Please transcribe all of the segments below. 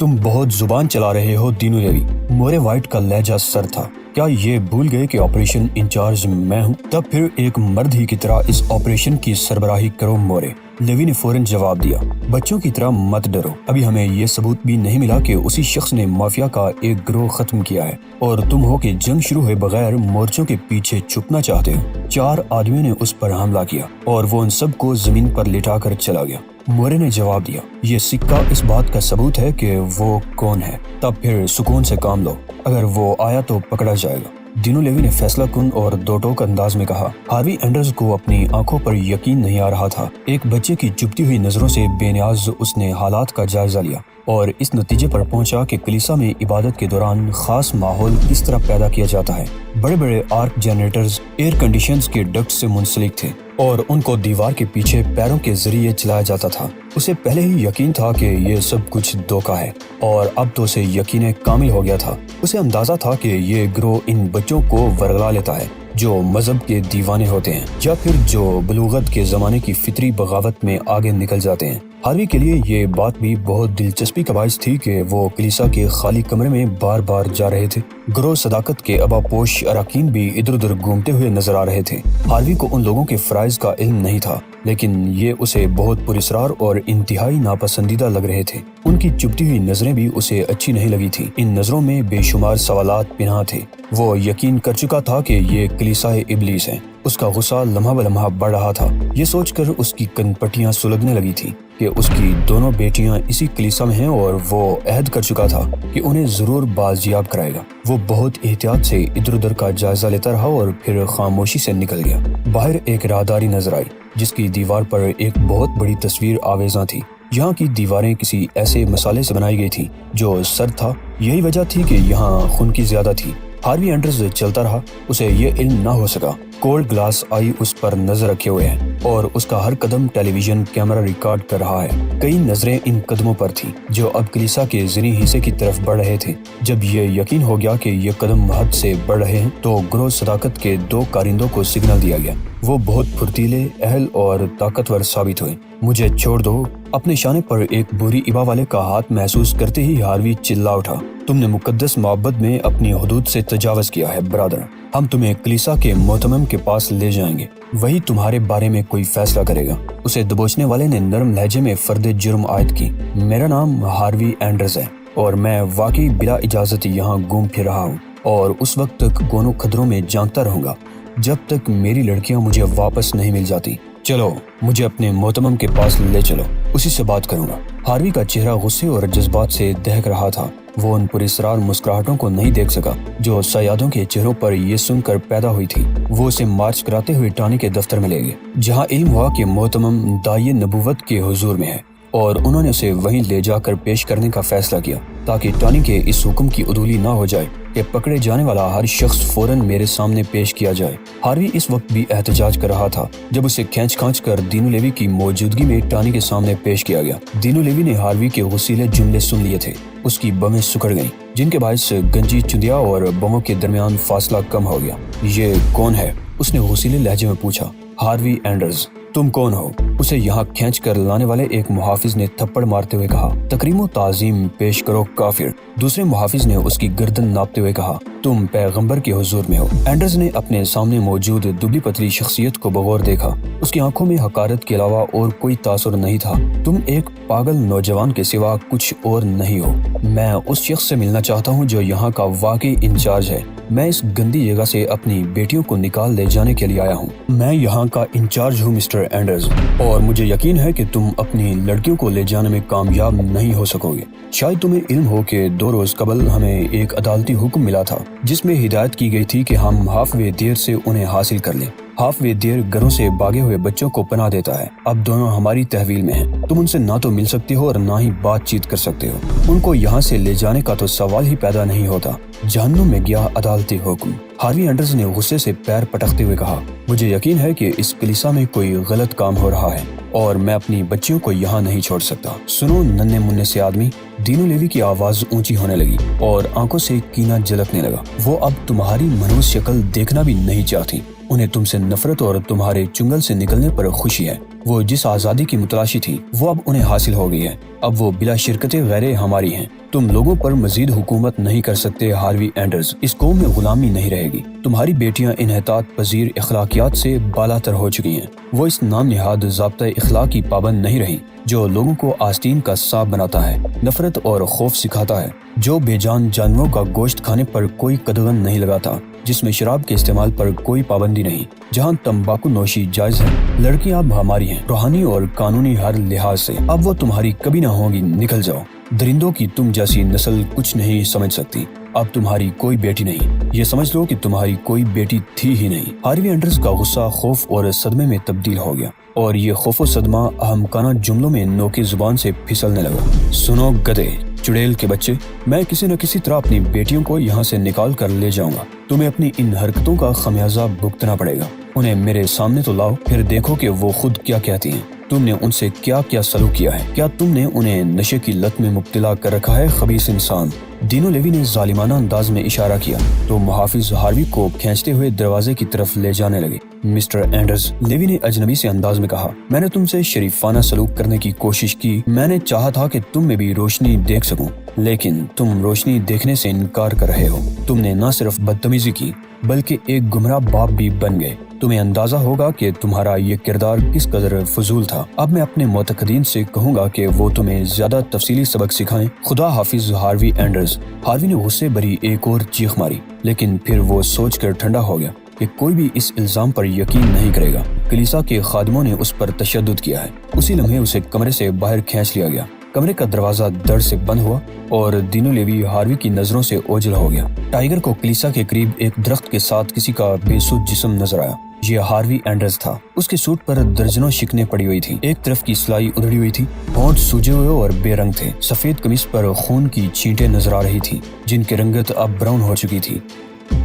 تم بہت زبان چلا رہے ہو دینو لیوی، مورے وائٹ کا لہجہ سر تھا۔ کیا یہ بھول گئے کہ آپریشن انچارج میں ہوں؟ تب پھر ایک مرد ہی کی طرح اس آپریشن کی سربراہی کرو مورے۔ لیوی نے فوراً جواب دیا، بچوں کی طرح مت ڈرو، ابھی ہمیں یہ ثبوت بھی نہیں ملا کہ اسی شخص نے مافیا کا ایک گروہ ختم کیا ہے، اور تم ہو کہ جنگ شروع ہوئے بغیر مورچوں کے پیچھے چھپنا چاہتے ہو۔ 4 آدمیوں نے اس پر حملہ کیا اور وہ ان سب کو زمین پر لٹا کر چلا گیا۔ مورے نے جواب دیا، یہ سکہ اس بات کا ثبوت ہے کہ وہ کون ہے۔ تب پھر سکون سے کام لو، اگر وہ آیا تو پکڑا جائے گا۔ دینو لیوی نے فیصلہ کن اور دو ٹوک انداز میں کہا۔ ہاروی اینڈرز کو اپنی آنکھوں پر یقین نہیں آ رہا تھا۔ ایک بچے کی چپتی ہوئی نظروں سے بے نیاز اس نے حالات کا جائزہ لیا اور اس نتیجے پر پہنچا کہ کلیسا میں عبادت کے دوران خاص ماحول کس طرح پیدا کیا جاتا ہے۔ بڑے بڑے آرک جنریٹرز ایئر کنڈیشنز کے ڈکٹ سے منسلک تھے اور ان کو دیوار کے پیچھے پیروں کے ذریعے چلایا جاتا تھا۔ اسے پہلے ہی یقین تھا کہ یہ سب کچھ دھوکہ ہے، اور اب تو اسے یقین کامل ہو گیا تھا۔ اسے اندازہ تھا کہ یہ گروہ ان بچوں کو ورگلا لیتا ہے جو مذہب کے دیوانے ہوتے ہیں یا پھر جو بلوغت کے زمانے کی فطری بغاوت میں آگے نکل جاتے ہیں۔ ہاروی کے لیے یہ بات بھی بہت دلچسپی کا باعث تھی کہ وہ کلیسا کے خالی کمرے میں بار بار جا رہے تھے۔ گروہ صداقت کے ابا پوش اراکین بھی ادھر ادھر گھومتے ہوئے نظر آ رہے تھے۔ ہاروی کو ان لوگوں کے فرائض کا علم نہیں تھا، لیکن یہ اسے بہت پراسرار اور انتہائی ناپسندیدہ لگ رہے تھے۔ ان کی چپتی ہوئی نظریں بھی اسے اچھی نہیں لگی تھی۔ ان نظروں میں بے شمار سوالات پنہاں تھے۔ وہ یقین کر چکا تھا کہ یہ کلیسا ابلیس ہے۔ اس کا غصہ لمحہ بلمحہ بڑھ رہا تھا۔ یہ سوچ کر اس کی کن پٹیاں سلگنے لگی تھی کہ اس کی دونوں بیٹیاں اسی کلیسا میں ہیں اور وہ عہد کر چکا تھا کہ انہیں ضرور بازیاب کرائے گا۔ وہ بہت احتیاط سے ادھر ادھر کا جائزہ لیتا رہا اور پھر خاموشی سے نکل گیا۔ باہر ایک راہداری نظر آئی جس کی دیوار پر ایک بہت بڑی تصویر آویزاں تھی۔ یہاں کی دیواریں کسی ایسے مسالے سے بنائی گئی تھی جو سرد تھا۔ یہی وجہ تھی کہ یہاں خنکی زیادہ تھی۔ ہاروی اینڈرز چلتا رہا، اسے یہ علم نہ ہو سکا۔ کولڈ گلاس آئی اس پر نظر رکھے ہوئے ہے اور اس کا ہر قدم ٹیلی ویژن کیمرہ ریکارڈ کر رہا ہے۔ کئی نظریں ان قدموں پر تھی جو اب کلیسا کے زرعی حصے کی طرف بڑھ رہے تھے۔ جب یہ یقین ہو گیا کہ یہ قدم حد سے بڑھ رہے ہیں تو گروہ صداقت کے 2 کارندوں کو سگنل دیا گیا۔ وہ بہت پھرتیلے، اہل اور طاقتور ثابت ہوئے۔ مجھے چھوڑ دو۔ اپنے شانے پر ایک بری ابا والے کا ہاتھ محسوس کرتے ہی ہاروی چلا اٹھا، تم نے مقدس محبت میں اپنی حدود سے تجاوز کیا ہے برادر۔ ہم تمہیں کلیسا کے محتمم کے پاس لے جائیں گے، وہی تمہارے بارے میں کوئی فیصلہ کرے گا۔ اسے دبوچنے والے نے نرم لہجے میں فرد جرم عائد کی۔ میرا نام ہاروی اینڈرز ہے اور میں واقعی بلا اجازت یہاں گھوم پھر رہا ہوں اور اس وقت تک گونوں خطروں میں جانگتا رہوں گا جب تک میری لڑکیاں مجھے واپس نہیں مل جاتی۔ چلو مجھے اپنے محتمم کے پاس لے چلو، اسی سے بات کروں گا۔ ہاروی کا چہرہ غصے اور جذبات سے دہک رہا تھا۔ وہ ان پراسرار مسکراہٹوں کو نہیں دیکھ سکا جو صیادوں کے چہروں پر یہ سن کر پیدا ہوئی تھی۔ وہ اسے مارچ کراتے ہوئے ٹانی کے دفتر میں لے گئے جہاں علم ہوا کہ محتمم داعی نبوت کے حضور میں ہے، اور انہوں نے اسے وہیں لے جا کر پیش کرنے کا فیصلہ کیا تاکہ ٹانی کے اس حکم کی عدولی نہ ہو جائے کہ پکڑے جانے والا ہر شخص فوراً میرے سامنے پیش کیا جائے۔ ہاروی اس وقت بھی احتجاج کر رہا تھا جب اسے کھینچ کھانچ کر دینو لیوی کی موجودگی میں ٹانی کے سامنے پیش کیا گیا۔ دینو لیوی نے ہاروی کے غصیلے جملے سن لیے تھے۔ اس کی بمیں سکڑ گئیں جن کے باعث گنجی چندیا اور بموں کے درمیان فاصلہ کم ہو گیا۔ یہ کون ہے؟ اس نے غصیلے لہجے میں پوچھا۔ Harvey Anders. تم کون ہو؟ اسے یہاں کھینچ کر لانے والے ایک محافظ نے تھپڑ مارتے ہوئے کہا۔ تکریم و تعظیم پیش کرو کافر۔ دوسرے محافظ نے اس کی گردن ناپتے ہوئے کہا، تم پیغمبر کے حضور میں ہو۔ اینڈرز نے اپنے سامنے موجود دبلی پتلی شخصیت کو بغور دیکھا۔ اس کی آنکھوں میں حقارت کے علاوہ اور کوئی تاثر نہیں تھا۔ تم ایک پاگل نوجوان کے سوا کچھ اور نہیں ہو۔ میں اس شخص سے ملنا چاہتا ہوں جو یہاں کا واقعی انچارج ہے۔ میں اس گندی جگہ سے اپنی بیٹیوں کو نکال لے جانے کے لیے آیا ہوں۔ میں یہاں کا انچارج ہوں مسٹر اینڈرز، اور مجھے یقین ہے کہ تم اپنی لڑکیوں کو لے جانے میں کامیاب نہیں ہو سکو گے۔ شاید تمہیں علم ہو کہ 2 روز قبل ہمیں ایک عدالتی حکم ملا تھا جس میں ہدایت کی گئی تھی کہ ہم ہاف وے دیر سے انہیں حاصل کر لیں۔ ہاف وے دیر گھروں سے بھاگے ہوئے بچوں کو پناہ دیتا ہے۔ اب دونوں ہماری تحویل میں ہیں۔ تم ان سے نہ تو مل سکتے ہو اور نہ ہی بات چیت کر سکتے ہو۔ ان کو یہاں سے لے جانے کا تو سوال ہی پیدا نہیں ہوتا۔ جہنم میں گیا عدالتی حکم۔ ہاروی اینڈرز نے غصے سے پیر پٹکتے ہوئے کہا، مجھے یقین ہے کہ اس کلیسا میں کوئی غلط کام ہو رہا ہے اور میں اپنی بچیوں کو یہاں نہیں چھوڑ سکتا۔ سنو ننھے منھے سے آدمی۔ دینو لیوی کی آواز اونچی ہونے لگی اور آنکھوں سے کینہ جھلکنے لگا۔ وہ اب تمہاری منحوس شکل دیکھنا بھی نہیں چاہتی۔ انہیں تم سے نفرت اور تمہارے چنگل سے نکلنے پر خوشی ہے۔ وہ جس آزادی کی متلاشی تھی وہ اب انہیں حاصل ہو گئی ہے۔ اب وہ بلا شرکت غیر ہماری ہیں۔ تم لوگوں پر مزید حکومت نہیں کر سکتے ہاروی اینڈرز۔ اس قوم میں غلامی نہیں رہے گی۔ تمہاری بیٹیاں انحطاط پذیر اخلاقیات سے بالاتر ہو چکی ہیں۔ وہ اس نام نہاد ضابطۂ اخلاق کی پابند نہیں رہی جو لوگوں کو آستین کا سانپ بناتا ہے، نفرت اور خوف سکھاتا ہے، جو بے جان جانوروں کا گوشت کھانے پر کوئی قدغن نہیں لگاتا، جس میں شراب کے استعمال پر کوئی پابندی نہیں، جہاں تمباکو نوشی جائز ہے۔ لڑکیاں اب ہماری ہیں، روحانی اور قانونی ہر لحاظ سے۔ اب وہ تمہاری کبھی نہ ہوں گی، نکل جاؤ۔ درندوں کی تم جیسی نسل کچھ نہیں سمجھ سکتی۔ اب تمہاری کوئی بیٹی نہیں، یہ سمجھ لو کہ تمہاری کوئی بیٹی تھی ہی نہیں۔ ہاروی اینڈرز کا غصہ خوف اور صدمے میں تبدیل ہو گیا، اور یہ خوف و صدمہ احمقانہ جملوں میں نوکے زبان سے پھسلنے لگا۔ سنو گدھے، چڑیل کے بچے، میں کسی نہ کسی طرح اپنی بیٹیوں کو یہاں سے نکال کر لے جاؤں گا۔ تمہیں اپنی ان حرکتوں کا خمیازہ بھگتنا پڑے گا۔ انہیں میرے سامنے تو لاؤ، پھر دیکھو کہ وہ خود کیا کہتی ہیں۔ تم نے ان سے کیا کیا سلوک کیا ہے؟ کیا تم نے انہیں نشے کی لت میں مبتلا کر رکھا ہے؟ خبیث انسان۔ دینو لیوی نے ظالمانہ انداز میں اشارہ کیا تو محافظ ہاروی کو کھینچتے ہوئے دروازے کی طرف لے جانے لگے۔ مسٹر اینڈرز، لیوی نے اجنبی سے انداز میں کہا، میں نے تم سے شریفانہ سلوک کرنے کی کوشش کی۔ میں نے چاہا تھا کہ تم میں بھی روشنی دیکھ سکوں، لیکن تم روشنی دیکھنے سے انکار کر رہے ہو۔ تم نے نہ صرف بدتمیزی کی بلکہ ایک گمراہ باپ بھی بن گئے۔ تمہیں اندازہ ہوگا کہ تمہارا یہ کردار کس قدر فضول تھا۔ اب میں اپنے معتقدین سے کہوں گا کہ وہ تمہیں زیادہ تفصیلی سبق سکھائیں۔ خدا حافظ ہاروی اینڈرز۔ ہاروی نے غصے بھری ایک اور چیخ ماری، لیکن پھر وہ سوچ کر ٹھنڈا ہو گیا کہ کوئی بھی اس الزام پر یقین نہیں کرے گا۔ کلیسا کے خادموں نے اس پر تشدد کیا ہے۔ اسی لمحے اسے کمرے سے باہر کھینچ لیا گیا۔ کمرے کا دروازہ دڑ سے بند ہوا اور دینو لیوی ہاروی کی نظروں سے اوجھل ہو گیا۔ ٹائیگر کو کلیسا کے قریب ایک درخت کے ساتھ کسی کا بے سود جسم نظر آیا۔ یہ ہاروی اینڈرز تھا۔ اس کے سوٹ پر درجنوں شکنیں پڑی ہوئی تھی، ایک طرف کی سلائی ادھڑی ہوئی تھی، ہونٹ سوجے ہوئے اور بے رنگ تھے۔ سفید قمیص پر خون کی چھینٹیں نظر آ رہی تھی جن کی رنگت اب براؤن ہو چکی تھی۔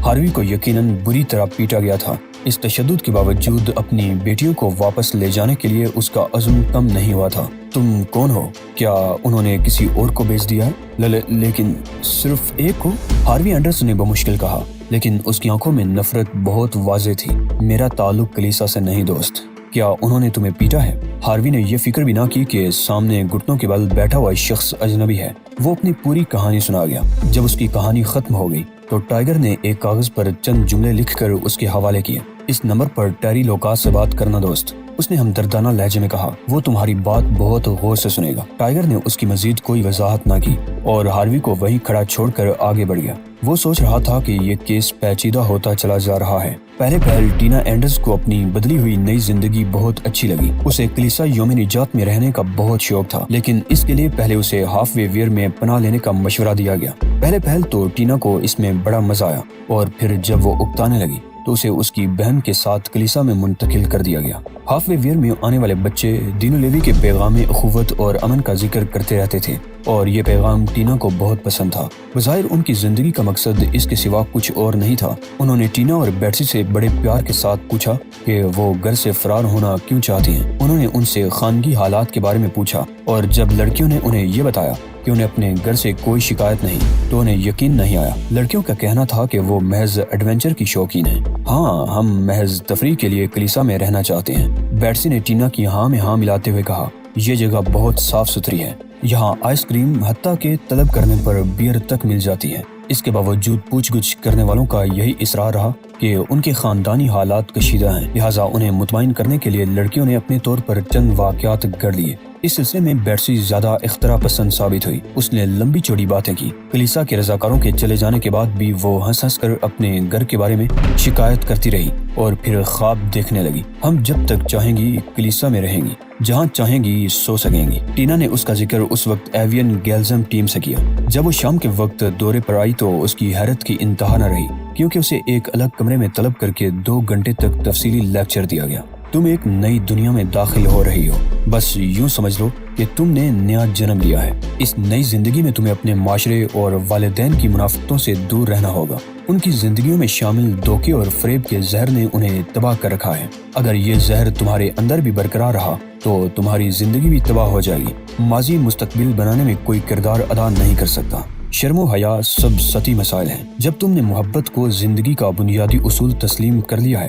ہاروی کو یقیناً بری طرح پیٹا گیا تھا۔ اس تشدد کے باوجود اپنی بیٹیوں کو واپس لے جانے کے لیے اس کا عزم کم نہیں ہوا تھا۔ تم کون ہو؟ کیا انہوں نے کسی اور کو بیچ دیا ہے؟ لیکن صرف ایک کو؟ ہاروی اینڈرز نے بمشکل کہا، لیکن اس کی آنکھوں میں نفرت بہت واضح تھی۔ میرا تعلق کلیسا سے نہیں دوست۔ کیا انہوں نے تمہیں پیٹا ہے؟ ہاروی نے یہ فکر بھی نہ کی کہ سامنے گھٹنوں کے بل بیٹھا ہوا شخص اجنبی ہے۔ وہ اپنی پوری کہانی سنا گیا۔ جب اس کی کہانی ختم ہو گئی تو ٹائیگر نے ایک کاغذ پر چند جملے لکھ کر اس کے حوالے کیے۔ اس نمبر پر ٹیری لوکاس سے بات کرنا دوست، اس نے ہمدردانہ لہجے میں کہا۔ وہ تمہاری بات بہت غور سے سنے گا۔ ٹائیگر نے اس کی مزید کوئی وضاحت نہ کی اور ہاروی کو وہیں کھڑا چھوڑ کر آگے بڑھ گیا۔ وہ سوچ رہا تھا کہ یہ کیس پیچیدہ ہوتا چلا جا رہا ہے۔ پہلے پہل ٹینا اینڈرز کو اپنی بدلی ہوئی نئی زندگی بہت اچھی لگی۔ اسے کلیسا یوم نجات میں رہنے کا بہت شوق تھا، لیکن اس کے لیے پہلے اسے ہاف وے ویئر میں پناہ لینے کا مشورہ دیا گیا۔ پہلے پہل تو ٹینا کو اس میں بڑا مزہ آیا، اور پھر جب وہ اکتانے لگی تو اسے اس کی بہن کے ساتھ کلیسا میں منتقل کر دیا گیا۔ ہاف وے ویئر میں آنے والے بچے دینو لیوی کے پیغام اخوت اور امن کا ذکر کرتے رہتے تھے، اور یہ پیغام ٹینا کو بہت پسند تھا۔ بظاہر ان کی زندگی کا مقصد اس کے سوا کچھ اور نہیں تھا۔ انہوں نے ٹینا اور بیٹسی سے بڑے پیار کے ساتھ پوچھا کہ وہ گھر سے فرار ہونا کیوں چاہتی ہیں۔ انہوں نے ان سے خانگی حالات کے بارے میں پوچھا، اور جب لڑکیوں نے انہیں یہ بتایا کہ انہیں اپنے گھر سے کوئی شکایت نہیں تو انہیں یقین نہیں آیا۔ لڑکیوں کا کہنا تھا کہ وہ محض ایڈونچر کی شوقین ہیں۔ ہاں، ہم محض تفریح کے لیے کلیسا میں رہنا چاہتے ہیں، بیٹسی نے ٹینا کی ہاں میں ہاں ملاتے ہوئے کہا۔ یہ جگہ بہت صاف ستھری ہے، یہاں آئس کریم حتیٰ کہ طلب کرنے پر بیئر تک مل جاتی ہے۔ اس کے باوجود پوچھ گچھ کرنے والوں کا یہی اصرار رہا کہ ان کے خاندانی حالات کشیدہ ہیں، لہٰذا انہیں مطمئن کرنے کے لیے لڑکیوں نے اپنے طور پر چند واقعات گھڑ لیے۔ اس سلسلے میں بیٹسی زیادہ اختراع پسند ثابت ہوئی۔ اس نے لمبی چوڑی باتیں کی۔ کلیسا کے رضاکاروں کے چلے جانے کے بعد بھی وہ ہنس ہنس کر اپنے گھر کے بارے میں شکایت کرتی رہی اور پھر خواب دیکھنے لگی۔ ہم جب تک چاہیں گی کلیسا میں رہیں گی، جہاں چاہیں گی سو سکیں گی۔ ٹینا نے اس کا ذکر اس وقت ایوین گیلزم ٹیم سے کیا۔ جب وہ شام کے وقت دورے پر آئی تو اس کی حیرت کی انتہا نہ رہی، کیونکہ اسے ایک الگ کمرے میں طلب کر کے 2 گھنٹے تک تفصیلی لیکچر دیا گیا۔ تم ایک نئی دنیا میں داخل ہو رہی ہو، بس یوں سمجھ لو کہ تم نے نیا جنم لیا ہے۔ اس نئی زندگی میں تمہیں اپنے معاشرے اور والدین کی منافقتوں سے دور رہنا ہوگا۔ ان کی زندگیوں میں شامل دھوکے اور فریب کے زہر نے انہیں تباہ کر رکھا ہے۔ اگر یہ زہر تمہارے اندر بھی برقرار رہا تو تمہاری زندگی بھی تباہ ہو جائے گی۔ ماضی مستقبل بنانے میں کوئی کردار ادا نہیں کر سکتا۔ شرم و حیا سب سطحی مسائل ہیں۔ جب تم نے محبت کو زندگی کا بنیادی اصول تسلیم کر لیا ہے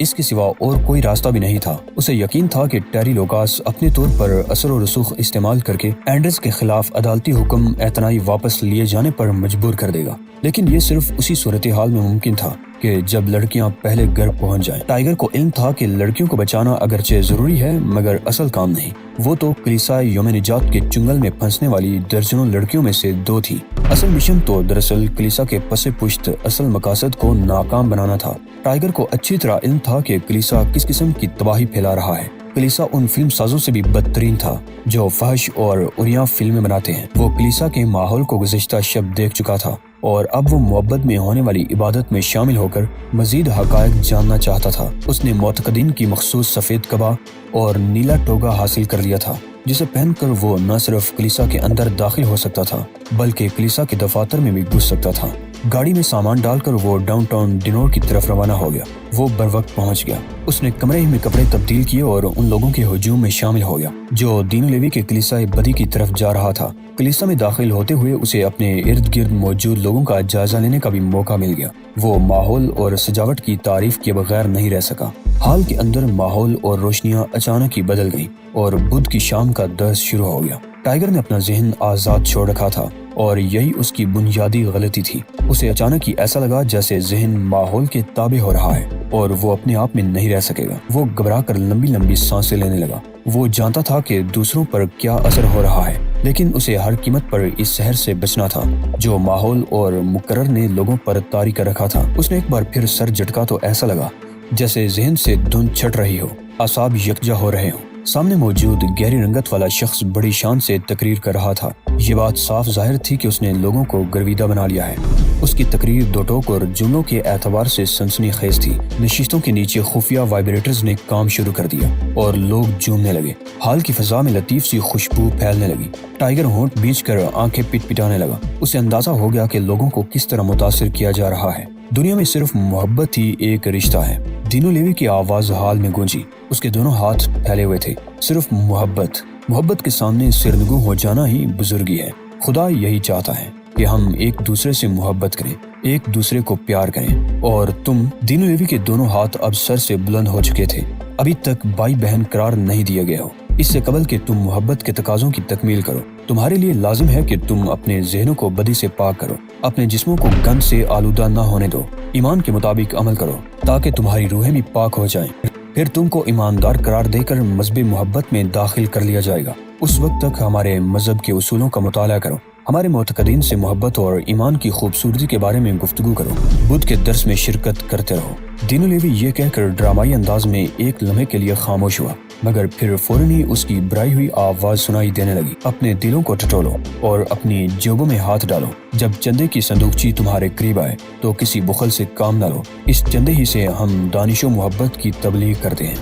اس کے سوا اور کوئی راستہ بھی نہیں تھا۔ اسے یقین تھا کہ ٹیری لوکاس اپنے طور پر اثر و رسوخ استعمال کر کے اینڈرز کے خلاف عدالتی حکم اعتنائی واپس لیے جانے پر مجبور کر دے گا، لیکن یہ صرف اسی صورتحال میں ممکن تھا کہ جب لڑکیاں پہلے گھر پہنچ جائیں۔ ٹائیگر کو علم تھا کہ لڑکیوں کو بچانا اگرچہ ضروری ہے مگر اصل کام نہیں۔ وہ تو کلیسا یوم نجات کے چنگل میں پھنسنے والی درجنوں لڑکیوں میں سے 2 تھیں۔ اصل مشن تو دراصل کلیسا کے پس پشت اصل مقاصد کو ناکام بنانا تھا۔ ٹائیگر کو اچھی طرح علم تھا کہ کلیسا کس قسم کی تباہی پھیلا رہا ہے۔ کلیسا ان فلم سازوں سے بھی بدترین تھا جو فحش اور عریاں فلمیں بناتے ہیں۔ وہ کلیسا کے ماحول کو گزشتہ شب دیکھ چکا تھا اور اب وہ محبت میں ہونے والی عبادت میں شامل ہو کر مزید حقائق جاننا چاہتا تھا۔ اس نے معتقدین کی مخصوص سفید قبا اور نیلا ٹوگا حاصل کر لیا تھا، جسے پہن کر وہ نہ صرف کلیسا کے اندر داخل ہو سکتا تھا بلکہ کلیسا کے دفاتر میں بھی گھس سکتا تھا۔ گاڑی میں سامان ڈال کر وہ ڈاؤن ٹاؤن ڈنور کی طرف روانہ ہو گیا۔ وہ بروقت پہنچ گیا۔ اس نے کمرے میں کپڑے تبدیل کیے اور ان لوگوں کے ہجوم میں شامل ہو گیا جو دینو لیوی کے کلیسا بدی کی طرف جا رہا تھا۔ کلیسا میں داخل ہوتے ہوئے اسے اپنے ارد گرد موجود لوگوں کا جائزہ لینے کا بھی موقع مل گیا۔ وہ ماحول اور سجاوٹ کی تعریف کے بغیر نہیں رہ سکا۔ ہال کے اندر ماحول اور روشنیاں اچانک ہی بدل گئیں اور بدھ کی شام کا درس شروع ہو گیا۔ ٹائیگر نے اپنا ذہن آزاد چھوڑ رکھا تھا اور یہی اس کی بنیادی غلطی تھی۔ اسے اچانک ہی ایسا لگا جیسے ذہن ماحول کے تابع ہو رہا ہے اور وہ اپنے آپ میں نہیں رہ سکے گا۔ وہ گھبرا کر لمبی لمبی سانسیں لینے لگا۔ وہ جانتا تھا کہ دوسروں پر کیا اثر ہو رہا ہے، لیکن اسے ہر قیمت پر اس زہر سے بچنا تھا جو ماحول اور مقرر نے لوگوں پر طاری کر رکھا تھا۔ اس نے ایک بار پھر سر جھٹکا تو ایسا لگا جیسے ذہن سے دھند چھٹ رہی ہو، اعصاب یکجا ہو رہے ہوں۔ سامنے موجود گہری رنگت والا شخص بڑی شان سے تقریر کر رہا تھا۔ یہ بات صاف ظاہر تھی کہ اس نے لوگوں کو گرویدہ بنا لیا ہے۔ اس کی تقریر دو ٹوک اور جملوں کے اعتبار سے سنسنی خیز تھی۔ نشستوں کے نیچے خفیہ وائبریٹرز نے کام شروع کر دیا اور لوگ جھومنے لگے۔ ہال کی فضا میں لطیف سی خوشبو پھیلنے لگی۔ ٹائیگر ہونٹ بیچ کر آنکھیں پٹ پٹانے لگا۔ اسے اندازہ ہو گیا کہ لوگوں کو کس طرح متاثر کیا جا رہا ہے۔ دنیا میں صرف محبت ہی ایک رشتہ ہے۔ دینو لیوی کی آواز ہال میں گونجی۔ اس کے دونوں ہاتھ پھیلے ہوئے تھے۔ صرف محبت۔ محبت کے سامنے سرنگو ہو جانا ہی بزرگی ہے۔ خدا یہی چاہتا ہے کہ ہم ایک دوسرے سے محبت کریں، ایک دوسرے کو پیار کریں۔ اور تم، دینو لیوی کے دونوں ہاتھ اب سر سے بلند ہو چکے تھے، ابھی تک بھائی بہن قرار نہیں دیے گئے ہو۔ اس سے قبل کہ تم محبت کے تقاضوں کی تکمیل کرو، تمہارے لیے لازم ہے کہ تم اپنے ذہنوں کو بدی سے پاک کرو، اپنے جسموں کو گند سے آلودہ نہ ہونے دو، ایمان کے مطابق عمل کرو تاکہ تمہاری روحیں بھی پاک ہو جائیں۔ پھر تم کو ایماندار قرار دے کر مذہب محبت میں داخل کر لیا جائے گا۔ اس وقت تک ہمارے مذہب کے اصولوں کا مطالعہ کرو، ہمارے معتقدین سے محبت اور ایمان کی خوبصورتی کے بارے میں گفتگو کرو، بدھ کے درس میں شرکت کرتے رہو۔ دینو لیوی یہ کہہ کر ڈرامائی انداز میں ایک لمحے کے لیے خاموش ہوا، مگر پھر فوراً ہی اس کی برائی ہوئی آواز سنائی دینے لگی۔ اپنے دلوں کو ٹٹولو اور اپنی جیبوں میں ہاتھ ڈالو۔ جب چندے کی صندوقچی تمہارے قریب آئے تو کسی بخل سے کام نہ لو۔ اس چندے ہی سے ہم دانش و محبت کی تبلیغ کرتے ہیں۔